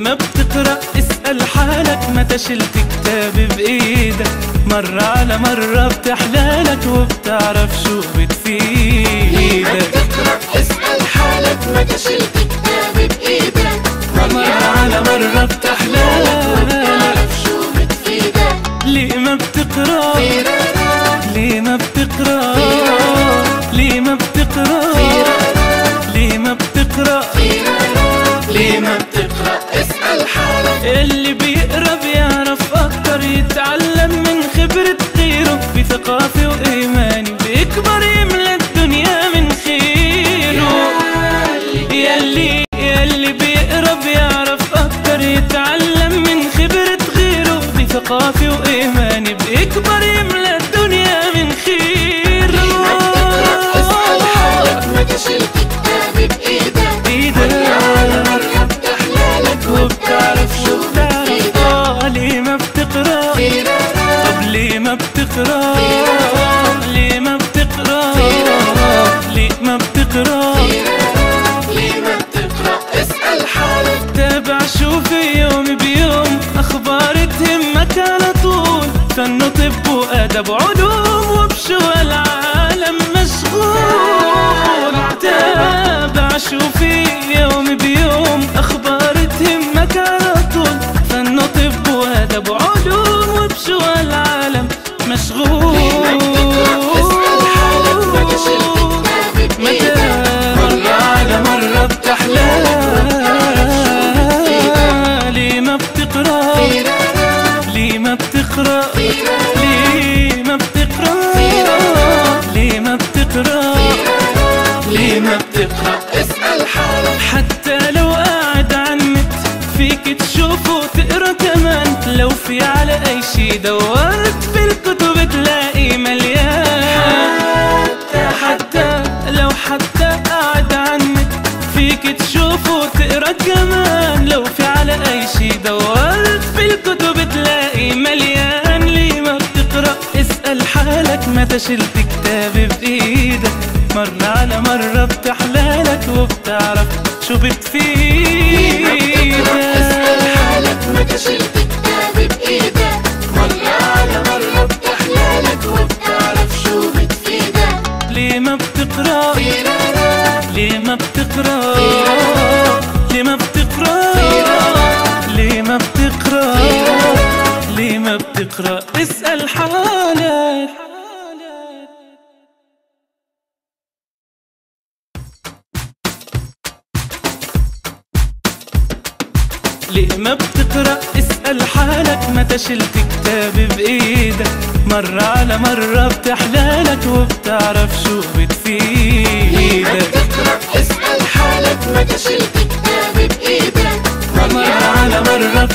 ما بتقرأ اسأل حالك، متى شلت كتاب بإيدك؟ مرة على مرة بتحلالك وبتعرف شو بتفيدك. ليه ما بتقرأ اسأل حالك، متى شلت كتاب بإيدك؟ مرة على مرة بتحلالك وبتعرف شو بتفيدك. ليه ما بتقرأ؟ ليه ما بتقرأ؟ ليه ما بتقرأ؟ ليه ما بتقرأ؟ ليه ما بتقرأ اسأل حالك. اللي بيقرأ بيعرف أكتر، يتعلم من خبرة غيره، بثقافة وإيمان بيكبر يملى الدنيا من خيره. يلي بيقرأ بيعرف أكتر، يتعلم من خبرة غيره، بثقافة وإيمان بيكبر يملى الدنيا من خيره. ليه ما بتقرأ اسأل حالك، متى شلت كتاب بإيدك؟ وبتعرف شو بتعرف. ليه ما بتقرأ؟ طب ليه ما بتقرأ؟ ليه ما بتقرأ؟ ليه ما بتقرأ؟ ليه ما بتقرأ اسأل حالك. تابع شو في يوم بيوم، أخبار تهمك على طول، فن وطب وأدب وعلوم، وبشو العالم مشغول. تابع شو في يوم بيوم، أخبار تهمك على طول، فن وطب وأدب وعلوم، وبشو العالم مشغول. متى مرة على مرة بتحلال. ليه ما بتقرأ؟ ليه ما بتقرأ؟ ليه ما بتقرأ؟ ليه ما بتقرأ؟ ليه ما بتقرأ اسأل حالك. حتى لو قاعد عالنت فيك تشوف وتقرأ كمان، لو في على أي شي دورت في الكتب تلاقي مليان. حتى لو قاعد عنك فيك تشوف وتقرأ كمان، لو في على أي شي دورت في الكتب تلاقي مليان. ليه ما بتقرأ اسأل حالك، متى شلت كتاب بإيدك؟ مرة على مرة بتحلالك وبتعرف شو بتفيدك. اسأل حالك، متى شلت كتاب بإيدك؟ مرة على مرة بتحلالك وبتعرف شو بتفيدك. ليه ما بتقرأ؟ ليه ما بتقرأ؟ ليه ما بتقرأ؟ ليه ما بتقرأ؟ ليه ما بتقرأ اسأل حالك. ليه ما بتقرأ اسأل حالك، متى شلت كتاب بإيدك؟ مرة على مرة بتحلالك وبتعرف شو بتفيدك. ليه ما بتقرأ اسأل حالك، متى شلت كتاب بإيدك؟ مرة على مرة